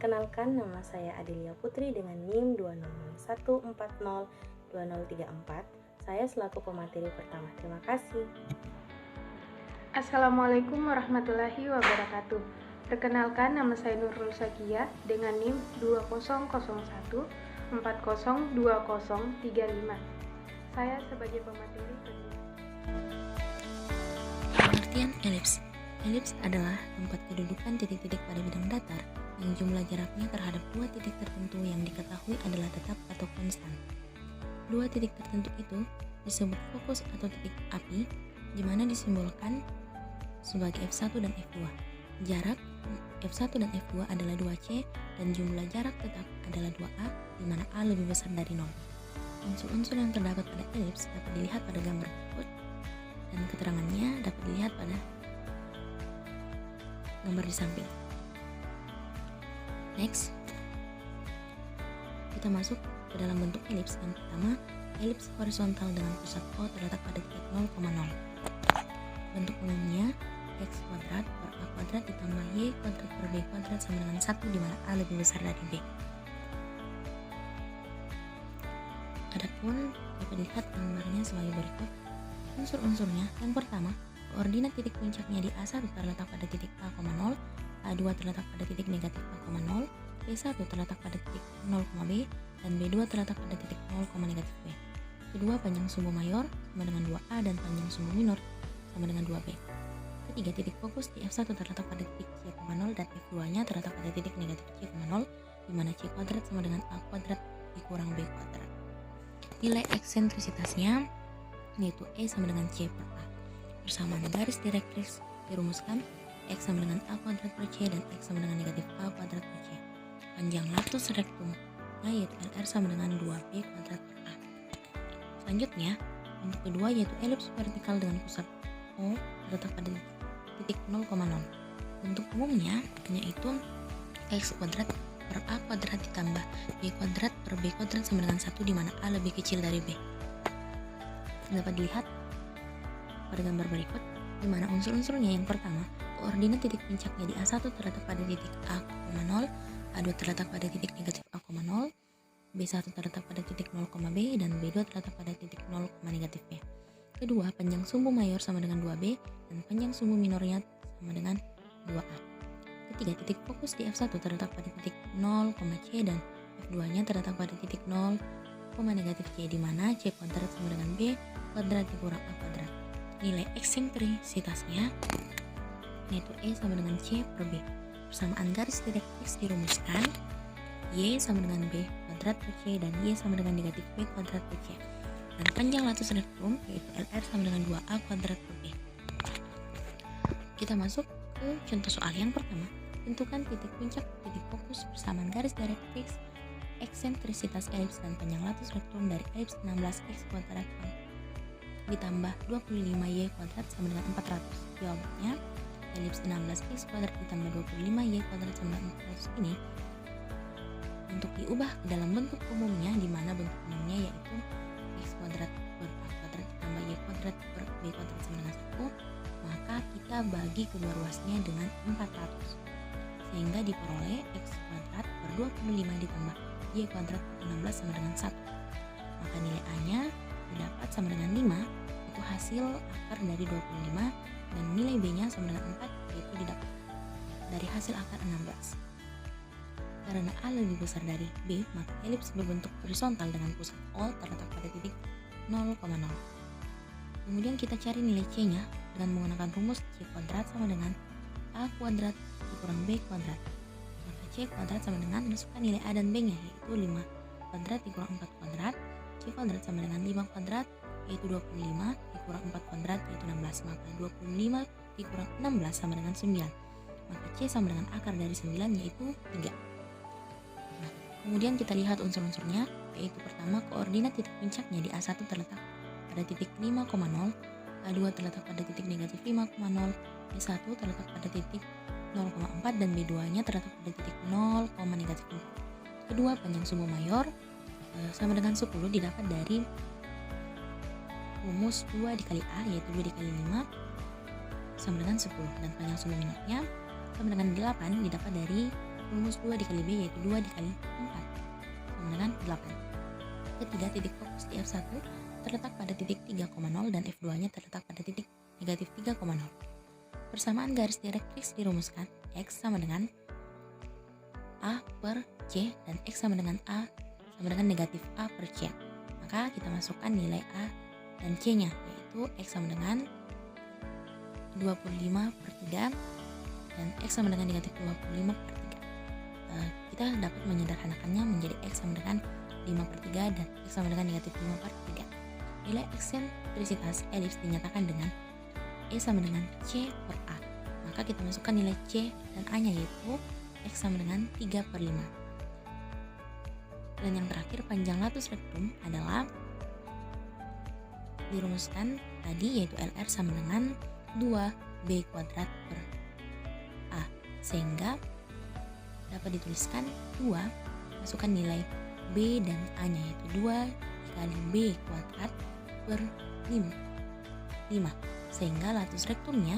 Perkenalkan, nama saya Adelia Putri dengan NIM 201402034. Saya selaku pemateri pertama. Terima kasih. Assalamualaikum warahmatullahi wabarakatuh. Perkenalkan, nama saya Nurul Sakia dengan NIM 2001402035. Saya sebagai pemateri kedua. Pengertian elips. Elips adalah tempat kedudukan titik-titik pada bidang datar yang jumlah jaraknya terhadap dua titik tertentu yang diketahui adalah tetap atau konstan. Dua titik tertentu itu disebut fokus atau titik api, di mana disimbolkan sebagai F1 dan F2. Jarak F1 dan F2 adalah 2C dan jumlah jarak tetap adalah 2A, di mana A lebih besar dari 0. Unsur-unsur yang terdapat pada elips dapat dilihat pada gambar berikut dan keterangannya dapat dilihat pada gambar di samping. Next, kita masuk ke dalam bentuk elips. Yang pertama, elips horizontal dengan pusat O terletak pada titik 0,0. Bentuk umumnya X kuadrat per A kuadrat ditambah Y kuadrat per B kuadrat sama dengan 1, di mana A lebih besar dari B. Adapun dapat dilihat gambarnya sebagai berikut. Unsur-unsurnya, yang pertama, koordinat titik puncaknya di A1 terletak pada titik A,0, A2 terletak pada titik negatif A,0, B1 terletak pada titik 0,B, dan B2 terletak pada titik 0, negatif B. Kedua, panjang sumbu mayor sama dengan 2A dan panjang sumbu minor sama dengan 2B. Ketiga, titik fokus di F1 terletak pada titik C,0 dan F2-nya terletak pada titik negatif C,0, di mana C kuadrat sama dengan A kuadrat dikurang B kuadrat. Nilai eksentrisitasnya yaitu E sama dengan C per A. Persamaan garis direktris dirumuskan X sama dengan A kuadrat per C dan X sama dengan negatif A kuadrat per C. Panjang latus rektumnya yaitu LR sama dengan 2B kuadrat per A. Selanjutnya, bentuk kedua yaitu elips vertikal dengan pusat O terletak pada titik 0,0. Bentuk umumnya yaitu X kuadrat per A kuadrat ditambah B kuadrat per B kuadrat sama dengan 1, di mana A lebih kecil dari B. Dapat dilihat pada gambar berikut, di mana unsur-unsurnya yang pertama, koordinat titik puncaknya di A1 terletak pada titik A,0, A2 terletak pada titik negatif A,0, B1 terletak pada titik 0,B, dan B2 terletak pada titik 0, negatif B. Kedua, panjang sumbu mayor sama dengan 2B, dan panjang sumbu minornya sama dengan 2A. Ketiga, titik fokus di F1 terletak pada titik 0,C dan F2-nya terletak pada titik 0, negatif C, di mana C kuadrat sama dengan B kuadrat dikurang A kuadrat. Nilai eksentrisitasnya yaitu E sama dengan C per B. Persamaan garis direktris dirumuskan Y sama dengan B kuadrat per C dan Y sama dengan negatif B kuadrat per C. Dan panjang latus rektum yaitu LR sama dengan 2A kuadrat per B. Kita masuk ke contoh soal yang pertama. Tentukan titik puncak, titik fokus, persamaan garis direktris, eksentrisitas elips dan panjang latus rektum dari elips 16x kuadrat ditambah 25y kuadrat sama dengan 400. Jawabannya, elips 16x kuadrat ditambah 25y kuadrat sama dengan 400 ini untuk diubah ke dalam bentuk umumnya, di mana bentuk umumnya yaitu x kuadrat per a kuadrat ditambah y kuadrat per b kuadrat sama dengan 1, maka kita bagi kedua ruasnya dengan 400 sehingga diperoleh x kuadrat per 25 ditambah y kuadrat per 16 sama dengan 1. Maka nilai a nya didapat sama dengan 5, itu hasil akar dari 25, dan nilai b nya sama dengan 4, yaitu didapat dari hasil akar 16. Karena A lebih besar dari B, maka elips berbentuk horizontal dengan pusat O terletak pada titik 0,0. Kemudian kita cari nilai C-nya dengan menggunakan rumus C kuadrat sama dengan A kuadrat dikurang B kuadrat. Maka C kuadrat sama dengan masukkan nilai A dan B-nya yaitu 5 kuadrat dikurang 4 kuadrat. C kuadrat sama dengan 5 kuadrat yaitu 25 dikurang 4 kuadrat yaitu 16. Maka 25 dikurang 16 sama dengan 9. Maka C sama dengan akar dari 9 yaitu 3. Kemudian kita lihat unsur-unsurnya, yaitu pertama, koordinat titik puncaknya di A1 terletak pada titik 5,0, A2 terletak pada titik negatif 5,0, B1 terletak pada titik 0,4, dan B2-nya terletak pada titik 0, negatif 4. Kedua, panjang sumbu mayor sama dengan 10 didapat dari rumus 2 dikali A, yaitu 2 dikali 5 sama dengan 10, dan panjang sumbu minornya sama dengan 8 didapat dari rumus 2 dikali B yaitu 2 dikali 4 sama dengan 8. Ketiga, titik fokus di F1 terletak pada titik 3,0 dan F2 nya terletak pada titik negatif 3,0. Persamaan garis direktrix dirumuskan. X sama dengan A per C dan X sama dengan A sama dengan negatif A per C. Maka kita masukkan nilai A dan C nya, yaitu X sama dengan 25/3 dan X sama dengan negatif 25/3. Kita dapat menyederhanakannya menjadi X sama dengan 5/3 dan X sama dengan negatif 5/3. Nilai eksentrisitas elips dinyatakan dengan E sama dengan C per A. Maka kita masukkan nilai C dan A nya, yaitu X sama dengan 3/5. Dan yang terakhir, panjang latus rektum adalah dirumuskan tadi, yaitu LR sama dengan 2B kuadrat per A, sehingga dapat dituliskan 2, masukkan nilai B dan A nya, yaitu 2 dikali B kuadrat per 5, sehingga latus rektumnya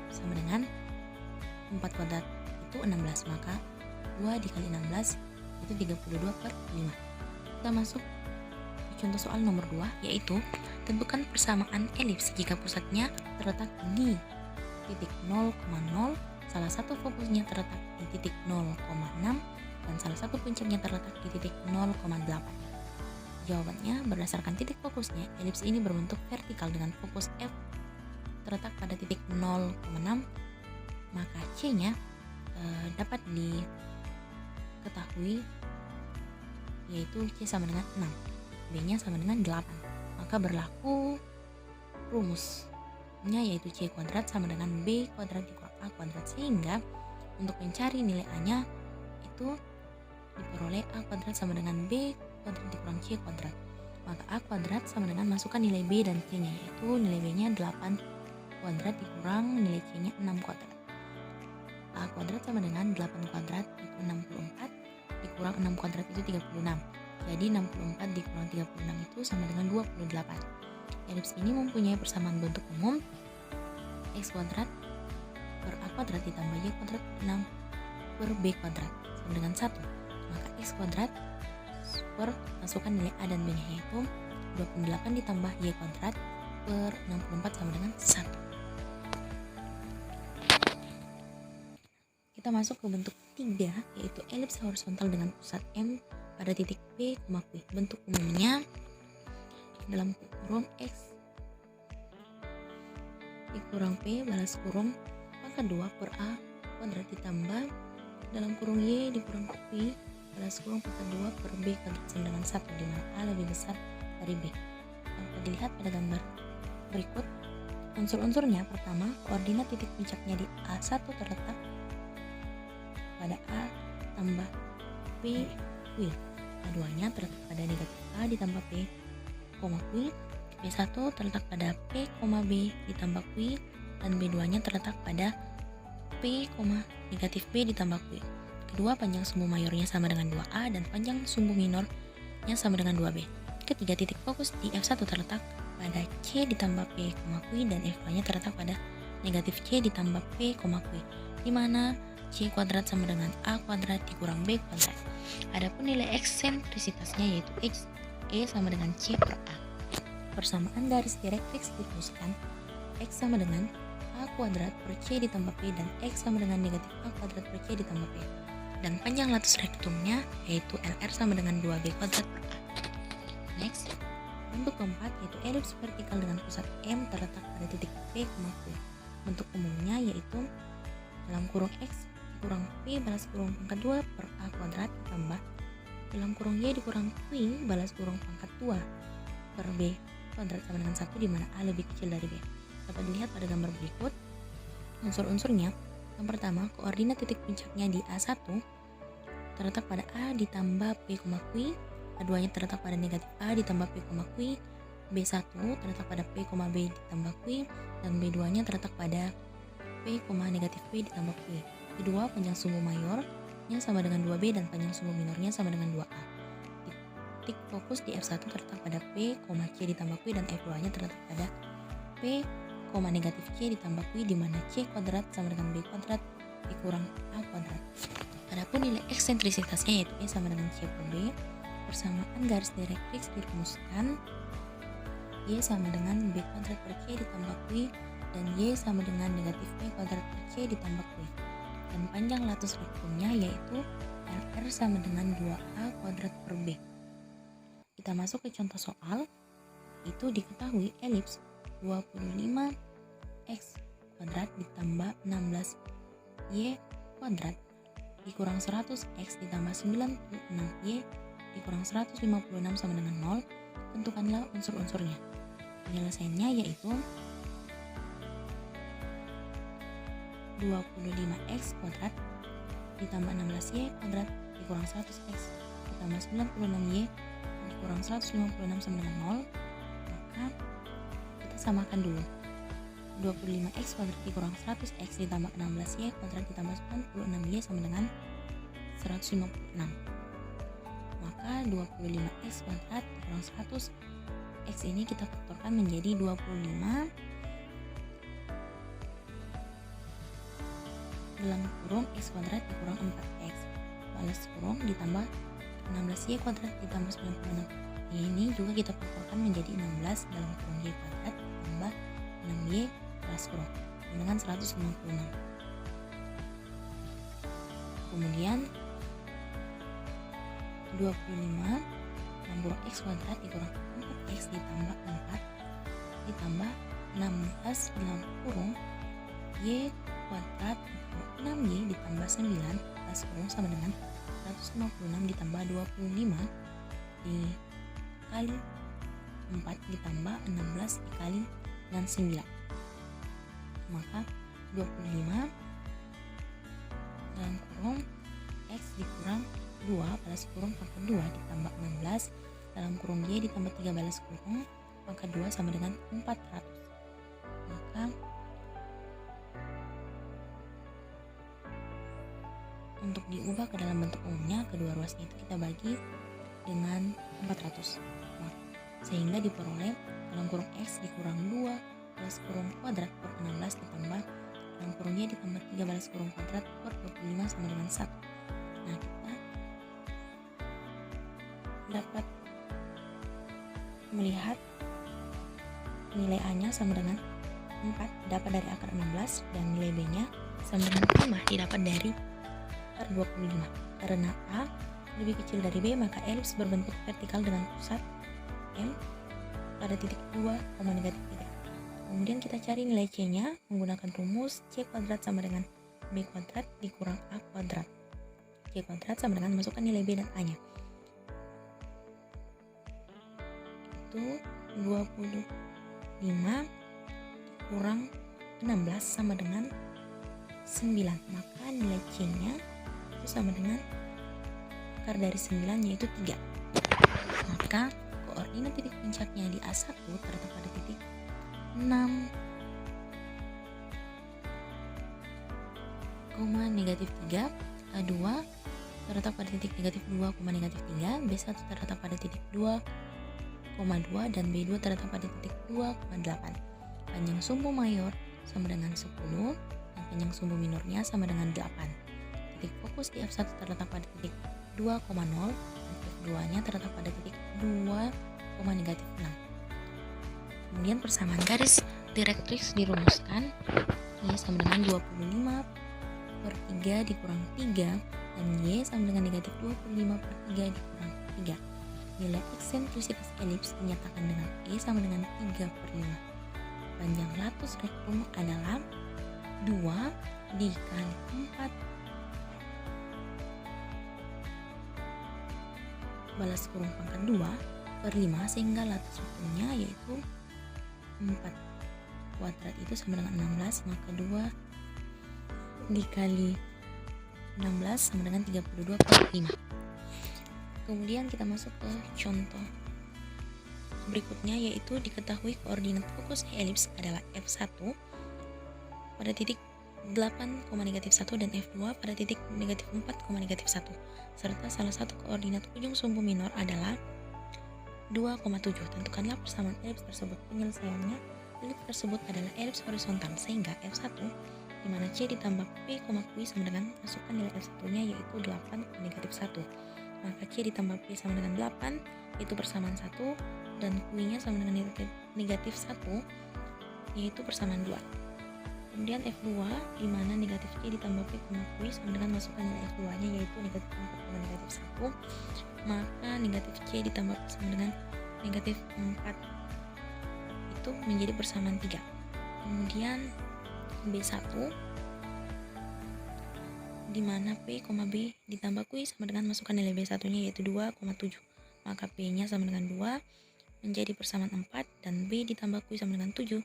sama dengan 4 kuadrat itu 16, maka 2 dikali 16 itu 32/5. Kita masuk ke contoh soal nomor 2, yaitu tentukan persamaan elips jika pusatnya terletak di titik 0,0, salah satu fokusnya terletak di titik 0,6 dan salah satu puncaknya terletak di titik 0,8. Jawabannya, berdasarkan titik fokusnya, elips ini berbentuk vertikal dengan fokus F terletak pada titik 0,6, maka C-nya dapat diketahui, yaitu C sama dengan 6, B-nya sama dengan 8. Maka berlaku rumusnya, yaitu C kuadrat sama dengan B kuadrat dikurang A kuadrat, sehingga untuk mencari nilai A-nya itu diperoleh A kuadrat sama dengan B kuadrat dikurang C kuadrat. Maka A kuadrat sama dengan masukkan nilai B dan C nya, yaitu nilai B nya 8 kuadrat dikurang nilai C nya 6 kuadrat. A kuadrat sama dengan 8 kuadrat itu 64 dikurang 6 kuadrat itu 36. Jadi 64 dikurang 36 itu sama dengan 28. Elips ini mempunyai persamaan bentuk umum X kuadrat per A kuadrat ditambah Y kuadrat 6 per B kuadrat sama dengan 1. Maka X kuadrat per masukkan nilai A dan B nya, yaitu 28 ditambah Y kuadrat per 64 sama dengan 1. Kita masuk ke bentuk 3, yaitu elips horizontal dengan pusat M pada titik P, Q. Bentuk umumnya dalam kurung X dikurang P balas kurung pangkat 2 per A kuadrat ditambah dalam kurung Y dikurang Q balas kurung pangkat 2 per B kuadrat sama dengan 1, di mana A lebih besar dari B. Dapat dilihat pada gambar berikut. Unsur-unsurnya, pertama, koordinat titik puncaknya di A1 terletak pada A tambah P Q. A2-nya terletak pada negatif A ditambah P, Q. B1 terletak pada P, B ditambah Q, dan B2-nya terletak pada P, negatif B ditambah Q. Kedua, panjang sumbu mayornya sama dengan 2A dan panjang sumbu minornya sama dengan 2B. Ketiga, titik fokus di F1 terletak pada C ditambah P, Q, dan F2-nya terletak pada negatif C ditambah P, Q, di mana C kuadrat sama dengan A kuadrat dikurang B kuadrat. Adapun nilai eksentrisitasnya, yaitu X E sama dengan C per A. Persamaan garis direktrix dirumuskan. X sama dengan A kuadrat per C ditambah P dan X sama dengan negatif A kuadrat per C ditambah P. Dan panjang latus rektumnya, yaitu LR sama dengan 2B kuadrat per A. Next, bentuk keempat, yaitu elips vertikal dengan pusat M terletak pada titik P, Q. Bentuk umumnya yaitu dalam kurung X dikurang P balas kurung pangkat 2 per A kuadrat ditambah dalam kurung Y dikurang Q balas kurung pangkat 2 per B kuadrat sama dengan 1, di mana A lebih kecil dari B. Dapat dilihat pada gambar berikut. Unsur-unsurnya, yang pertama, koordinat titik puncaknya di A1 terletak pada A ditambah P, Q. Keduanya terletak pada negatif A ditambah P, Q. B1 terletak pada P, B ditambah Q, dan B2-nya terletak pada P, negatif B ditambah Q. Kedua, panjang sumbu mayornya sama dengan 2B dan panjang sumbu minornya sama dengan 2A. Titik fokus di F1 terletak pada P, C ditambah Q, dan F2-nya terletak pada P, negatif C ditambah Q, di mana C kuadrat sama dengan B kuadrat dikurang A kuadrat. Adapun nilai eksentrisitasnya yaitu E sama dengan C per B, persamaan garis direktrix dirumuskan Y sama dengan B kuadrat per C ditambah Q dan Y sama dengan negatif B kuadrat per C ditambah Q. Dan panjang latus rektumnya yaitu LR sama dengan 2A kuadrat per B. Kita masuk ke contoh soal. Itu diketahui elips 25x kuadrat ditambah 16y kuadrat dikurang 100x ditambah 96y dikurang 156 sama dengan 0. Tentukanlah unsur-unsurnya. Penyelesaiannya yaitu 25x kuadrat ditambah 16y kuadrat dikurang 100x ditambah 96y dikurang 156 sama dengan 0. Maka kita samakan dulu. 25x kuadrat dikurang 100x ditambah 16y kuadrat ditambah 96y sama dengan 156. Maka 25x kuadrat dikurang 100 x ini kita faktorkan menjadi 25 dalam kurung x kuadrat dikurang 4x balas kurung ditambah 16y kuadrat ditambah 96. Ini juga kita faktorkan menjadi 16 dalam kurung y kuadrat ditambah 6y balas kurung dengan 196. Kemudian 25 dalam kurung x kuadrat dikurang 4x ditambah 4 ditambah 16 dalam kurung y kuadrat ditambah 6y ditambah 9 plus kurung sama dengan 156 ditambah 25 dikali 4 ditambah 16 dikali dengan 9. Maka 25 dalam kurung x dikurang 2 balas kurung pangkat 2 ditambah 16 dalam kurung y ditambah 3 balas kurung pangkat 2 sama dengan 400. Maka untuk diubah ke dalam bentuk umumnya, kedua ruasnya itu kita bagi dengan 400. Sehingga diperoleh dalam kurung x dikurang 2 balas kurung kuadrat per 16 ditambah dalam kurung y ditambah 3 balas kurung kuadrat per 25 sama dengan 1. Nah, kita dapat melihat nilai A-nya sama dengan 4 dapat dari akar 16 dan nilai B-nya sama dengan 5 didapat dari akar 25. Karena A lebih kecil dari B, maka elips berbentuk vertikal dengan pusat M pada titik 2, negatif 3. Kemudian kita cari nilai C-nya menggunakan rumus C kuadrat sama dengan B kuadrat dikurang A kuadrat. C kuadrat sama dengan masukkan nilai B dan A-nya. Itu 25 kurang 16 sama dengan 9. Maka nilai C-nya itu sama dengan akar dari 9 yaitu 3. Maka koordinat titik puncaknya di A1 terletak pada titik 6, negatif 3, A2 terletak pada titik negatif 2, negatif 3, B1 terletak pada titik 2, dan B2 terletak pada titik 2,8. Panjang sumbu mayor sama dengan 10 dan panjang sumbu minornya sama dengan 8. Titik fokus di F1 terletak pada titik 2,0 dan F2 nya terletak pada titik 2, negatif 6. Kemudian persamaan garis direktrix dirumuskan Y sama dengan 25 per 3 dikurang 3 dan Y sama dengan negatif 25 per 3 dikurang 3. Nilai eksentrisitas elips dinyatakan dengan E sama dengan 3 per 5. Panjang latus rektum adalah 2 dikali 4 balas kurung pangkat 2 per 5 sehingga latus rektumnya yaitu 4 kuadrat itu sama dengan 16, maka 2 dikali 16 sama dengan 32 per 5. Kemudian kita masuk ke contoh berikutnya, yaitu diketahui koordinat fokus elips adalah F1 pada titik 8, negatif 1 dan F2 pada titik negatif 4, negatif 1 serta salah satu koordinat ujung sumbu minor adalah 2,7. Tentukanlah persamaan elips tersebut. Penyelesaiannya, elips tersebut adalah elips horizontal sehingga F1 di mana C ditambah P, Q sama dengan masukkan nilai F1-nya yaitu 8, negatif 1. Maka C ditambah P sama dengan 8, yaitu persamaan 1, dan Q-nya sama dengan negatif 1, yaitu persamaan 2. Kemudian F2, di mana negatif C ditambah P, Q sama dengan masukkan nilai F2-nya yaitu negatif 4, negatif 1. Maka negatif C ditambah P sama dengan negatif 4 itu menjadi persamaan 3. Kemudian B1, di mana P, B ditambah Q sama dengan masukkan nilai B1-nya yaitu 2,7. Maka P-nya sama dengan 2 menjadi persamaan 4, dan B ditambah Q sama dengan 7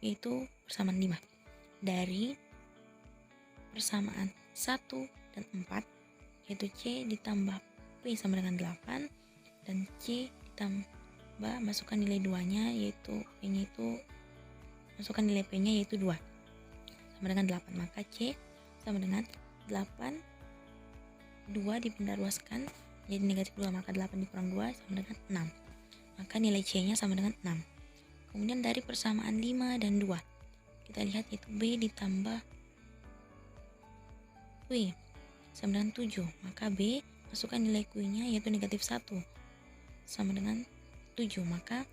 yaitu persamaan 5. Dari persamaan 1 dan 4 yaitu C ditambah P sama dengan 8, dan C ditambah masukkan nilai 2-nya yaitu P-nya itu masukkan nilai P-nya yaitu 2 sama dengan 8. Maka C sama dengan 8, 2 dipindah luaskan jadi negatif 2, maka 8 dikurang 2 sama dengan 6. Maka nilai C-nya sama dengan 6. Kemudian dari persamaan 5 dan 2 kita lihat yaitu B ditambah Q sama dengan 7. Maka B masukkan nilai Q-nya yaitu negatif 1 sama dengan 7. Maka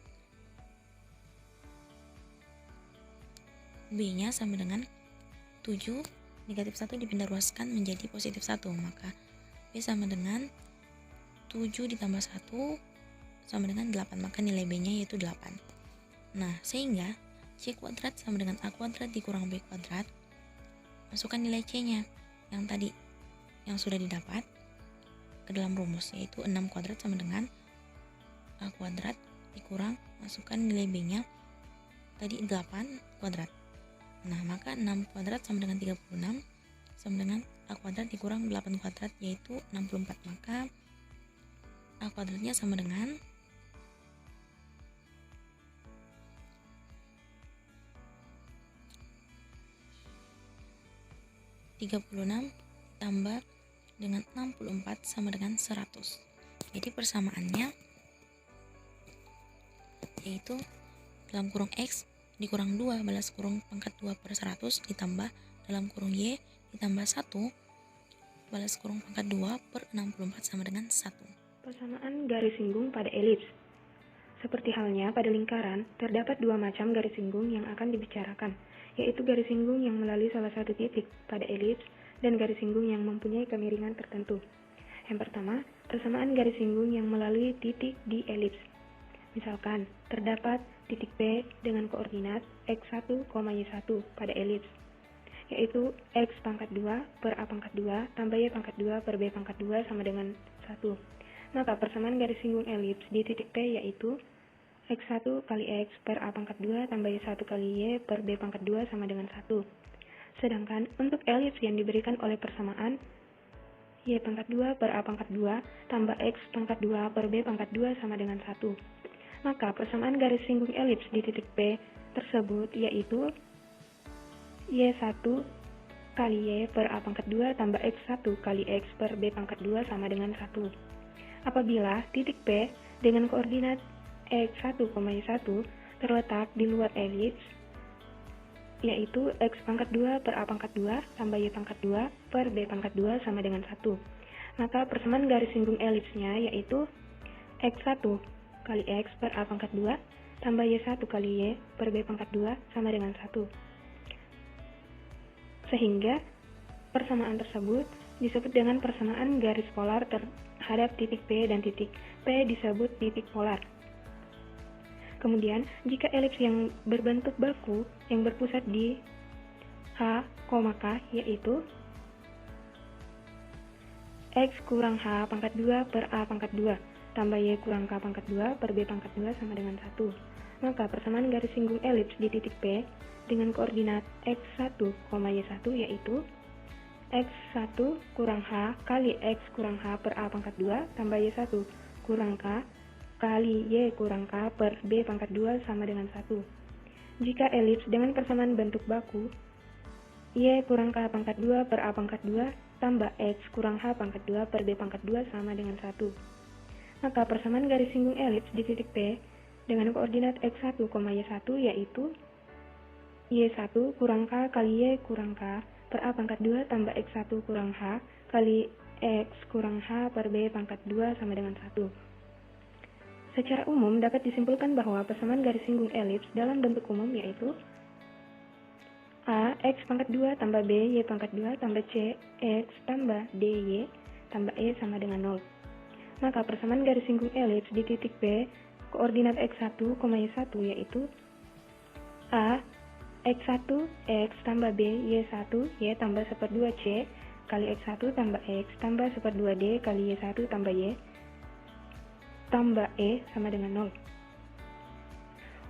B-nya sama dengan 7, negatif 1 dipindah luaskan menjadi positif 1. Maka B sama dengan 7 ditambah 1 sama dengan 8. Maka nilai B-nya yaitu 8. Nah, sehingga C kuadrat sama dengan A kuadrat dikurang B kuadrat. Masukkan nilai C-nya yang tadi yang sudah didapat ke dalam rumus, yaitu 6 kuadrat sama dengan A kuadrat dikurang masukkan nilai B-nya tadi 8 kuadrat. Nah, maka 6 kuadrat sama dengan 36 sama dengan A kuadrat dikurang 8 kuadrat yaitu 64. Maka A kuadratnya sama dengan 36 tambah dengan 64 sama dengan 100. Jadi persamaannya yaitu dalam kurung X dikurang 2 balas kurung pangkat 2 per 100 ditambah dalam kurung Y ditambah 1 balas kurung pangkat 2 per 64 sama dengan 1. Persamaan garis singgung pada elips. Seperti halnya pada lingkaran, terdapat dua macam garis singgung yang akan dibicarakan, yaitu garis singgung yang melalui salah satu titik pada elips dan garis singgung yang mempunyai kemiringan tertentu. Yang pertama, persamaan garis singgung yang melalui titik di elips. Misalkan, terdapat titik P dengan koordinat X1, Y1 pada elips, yaitu X pangkat 2 per A pangkat 2 tambah Y pangkat 2 per B pangkat 2 sama dengan 1. Maka persamaan garis singgung elips di titik P yaitu X1 kali X per A pangkat 2 tambah Y1 kali Y per B pangkat 2 sama dengan 1. Sedangkan untuk elips yang diberikan oleh persamaan Y pangkat 2 per A pangkat 2 tambah X pangkat 2 per B pangkat 2 sama dengan 1. Maka persamaan garis singgung elips di titik P tersebut yaitu Y1 kali Y per A pangkat 2 tambah X1 kali X per B pangkat 2 sama dengan 1. Apabila titik P dengan koordinat X1, Y1 terletak di luar elips, yaitu X pangkat 2 per A pangkat 2 tambah Y pangkat 2 per B pangkat 2 sama dengan 1. Maka persamaan garis singgung elipsnya yaitu X1 kali X per A pangkat 2 tambah Y1 kali Y per B pangkat 2 sama dengan 1. Sehingga persamaan tersebut disebut dengan persamaan garis polar terhadap titik P dan titik P disebut titik polar. Kemudian, jika elips yang berbentuk baku yang berpusat di H, K yaitu X kurang H pangkat 2 per A pangkat 2 tambah Y kurang K pangkat 2 per B pangkat 2 sama dengan 1. Maka persamaan garis singgung elips di titik P dengan koordinat X1, Y1 yaitu X1 kurang H kali X kurang H per A pangkat 2 tambah Y1 kurang K kali Y kurang K per B pangkat 2 sama dengan 1. Jika elips dengan persamaan bentuk baku Y kurang K pangkat 2 per A pangkat 2 tambah X kurang H pangkat 2 per B pangkat 2 sama dengan 1. Maka persamaan garis singgung elips di titik P dengan koordinat X1, Y1 yaitu Y1 kurang K kali Y kurang K per A pangkat 2 tambah X1 kurang H kali X kurang H per B pangkat 2 sama dengan 1. Secara umum dapat disimpulkan bahwa persamaan garis singgung elips dalam bentuk umum yaitu A, X pangkat 2 tambah B, Y pangkat 2 tambah C, X tambah D, Y tambah E sama dengan 0. Maka persamaan garis singgung elips di titik B, koordinat X1, Y1 yaitu A, X1, X tambah B, Y1, Y tambah 1/2 C kali X1 tambah X tambah 1/2 D kali Y1 tambah Y tambah E sama dengan 0.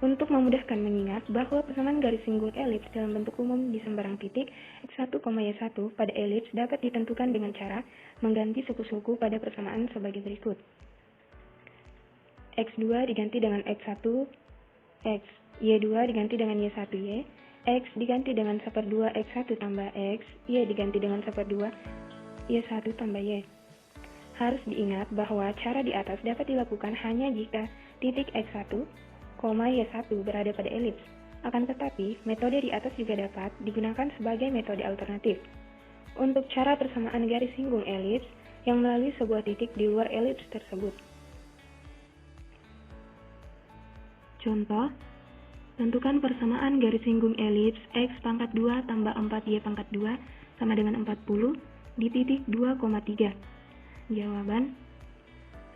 Untuk memudahkan mengingat bahwa persamaan garis singgung elips dalam bentuk umum di sembarang titik X1, Y1 pada elips dapat ditentukan dengan cara mengganti suku-suku pada persamaan sebagai berikut. X2 diganti dengan X1, X, Y2 diganti dengan Y1, Y, X diganti dengan 1/2 X1 tambah X, Y diganti dengan 1/2 Y1 tambah Y. Harus diingat bahwa cara di atas dapat dilakukan hanya jika titik X1, Y1 berada pada elips. Akan tetapi, metode di atas juga dapat digunakan sebagai metode alternatif. Untuk cara persamaan garis singgung elips yang melalui sebuah titik di luar elips tersebut. Contoh, tentukan persamaan garis singgung elips X pangkat 2 tambah 4Y pangkat 2 sama dengan 40 di titik 2,3. Jawaban,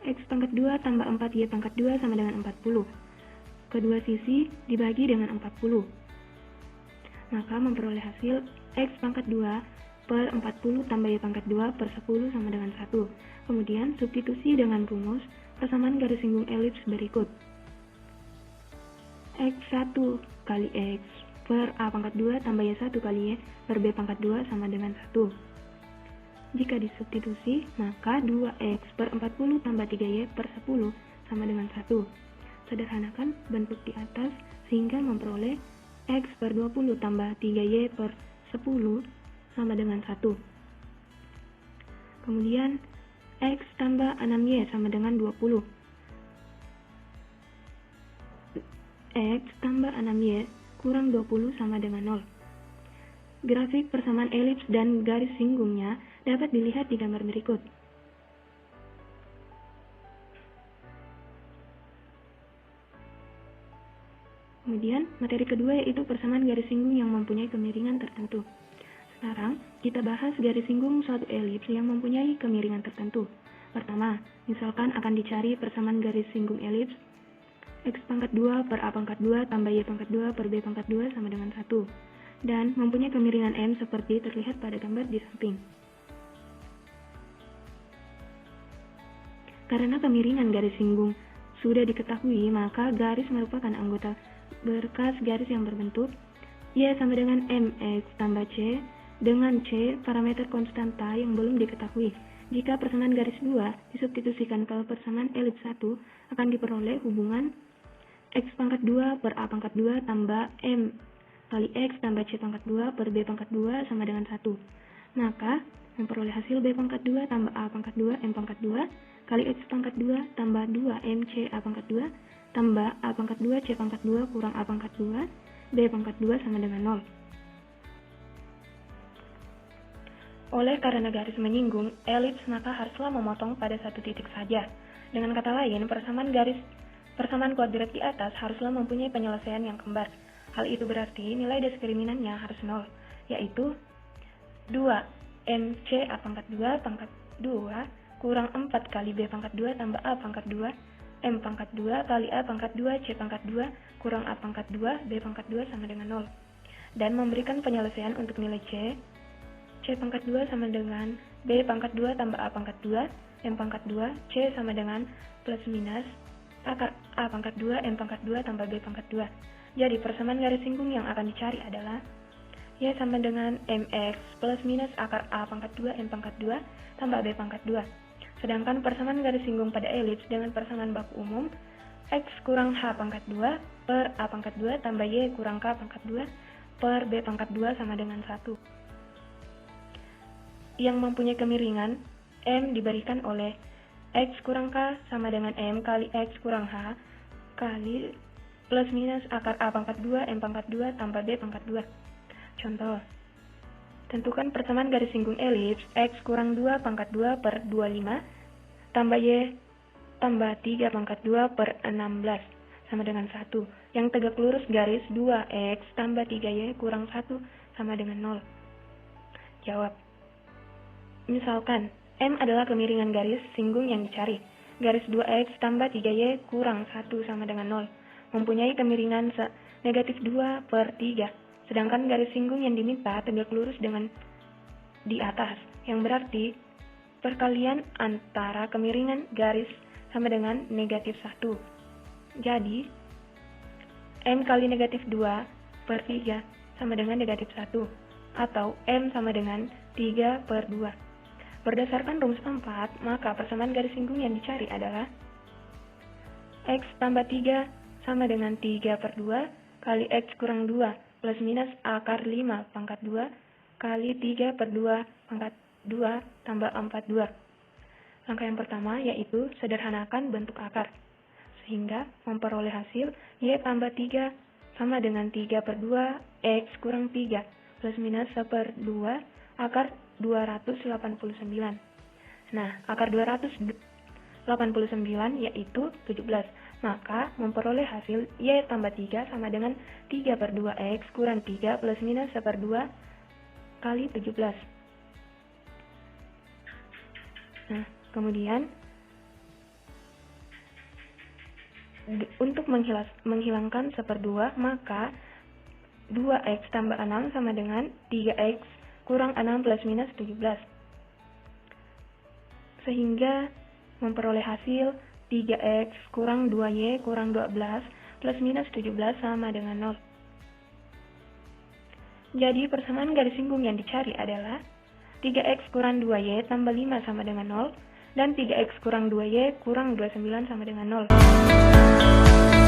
X pangkat 2 tambah 4Y pangkat 2 sama dengan 40. Kedua sisi dibagi dengan 40. Maka memperoleh hasil X pangkat 2 per 40 tambah Y pangkat 2 per 10 sama dengan 1. Kemudian substitusi dengan rumus persamaan garis singgung elips berikut. X1 kali X per A pangkat 2 tambah Y1 kali Y per B pangkat 2 sama dengan 1. Jika disubstitusi, maka 2X per 40 tambah 3Y per 10 sama dengan 1. Sederhanakan bentuk di atas sehingga memperoleh X per 20 tambah 3Y per 10 sama dengan 1. Kemudian X tambah 6Y sama dengan 20. X tambah 6Y kurang 20 sama dengan 0. Grafik persamaan elips dan garis singgungnya dapat dilihat di gambar berikut. Kemudian, materi kedua yaitu persamaan garis singgung yang mempunyai kemiringan tertentu. Sekarang, kita bahas garis singgung suatu elips yang mempunyai kemiringan tertentu. Pertama, misalkan akan dicari persamaan garis singgung elips X pangkat 2 per A pangkat 2 tambah Y pangkat 2 per B pangkat 2 sama dengan 1. Dan mempunyai kemiringan M seperti terlihat pada gambar di samping. Karena kemiringan garis singgung sudah diketahui, maka garis merupakan anggota berkas garis yang berbentuk Y sama dengan MX tambah C dengan C parameter konstanta yang belum diketahui. Jika persamaan garis 2 disubstitusikan ke persamaan elips 1, akan diperoleh hubungan X pangkat 2 per A pangkat 2 tambah M kali X tambah C pangkat 2 per B pangkat 2 sama dengan 1. Maka, memperoleh hasil B pangkat 2 tambah A pangkat 2 M pangkat 2 kali X pangkat 2 tambah 2 M C A pangkat 2 tambah A pangkat 2 C pangkat 2 kurang A pangkat 2 B pangkat 2 sama dengan 0. Oleh karena garis menyinggung elips, maka haruslah memotong pada satu titik saja. Dengan kata lain, persamaan kuadrat di atas haruslah mempunyai penyelesaian yang kembar. Hal itu berarti nilai diskriminannya harus 0, yaitu 2 MC A pangkat 2 pangkat 2 kurang 4 kali B pangkat 2 tambah A pangkat 2 M pangkat 2 kali A pangkat 2 C pangkat 2 kurang A pangkat 2 B pangkat 2 sama dengan 0. Dan memberikan penyelesaian untuk nilai C pangkat 2 sama dengan B pangkat 2 tambah A pangkat 2 M pangkat 2 C sama dengan plus minus akar A pangkat 2 M pangkat 2 tambah B pangkat 2. Jadi persamaan garis singgung yang akan dicari adalah Y sama dengan MX plus minus akar A pangkat 2 M pangkat 2 tambah B pangkat 2. Sedangkan persamaan garis singgung pada elips dengan persamaan baku umum X kurang H pangkat 2 per A pangkat 2 tambah Y kurang K pangkat 2 per B pangkat 2 sama dengan 1. Yang mempunyai kemiringan M diberikan oleh X kurang K sama dengan M kali X kurang H kali plus minus akar A pangkat 2 M pangkat 2 tambah B pangkat 2. Contoh, tentukan persamaan garis singgung elips X kurang 2 pangkat 2 per 25 tambah Y tambah 3 pangkat 2 per 16 sama dengan 1. Yang tegak lurus garis 2X tambah 3Y kurang 1 sama dengan 0. Jawab. Misalkan, M adalah kemiringan garis singgung yang dicari. Garis 2X tambah 3Y kurang 1 sama dengan 0. Mempunyai kemiringan negatif 2 per 3. Sedangkan garis singgung yang diminta tegak lurus dengan di atas. Yang berarti, perkalian antara kemiringan garis sama dengan negatif 1. Jadi, M kali negatif 2 per 3 sama dengan negatif 1. Atau M sama dengan 3 per 2. Berdasarkan rumus 4, maka persamaan garis singgung yang dicari adalah X tambah 3 sama dengan 3 per 2 kali X kurang 2 plus minus akar 5 pangkat 2 kali 3 per 2 pangkat 2 tambah 42. Langkah yang pertama yaitu sederhanakan bentuk akar. Sehingga memperoleh hasil Y tambah 3 sama dengan 3 per 2 X kurang 3 plus minus 1 per 2 akar 289. Nah, akar 289 yaitu 17. Maka memperoleh hasil Y tambah 3 sama dengan 3 per 2X kurang 3 plus minus 1 per 2 kali 17. Nah, kemudian untuk menghilangkan 1 per 2, maka 2X tambah 6 sama dengan 3X kurang 6 plus minus 17. Sehingga memperoleh hasil 3X kurang 2Y kurang 12 plus minus 17 sama dengan 0. Jadi persamaan garis singgung yang dicari adalah 3X kurang 2Y tambah 5 sama dengan 0 dan 3X kurang 2Y kurang 29 sama dengan 0.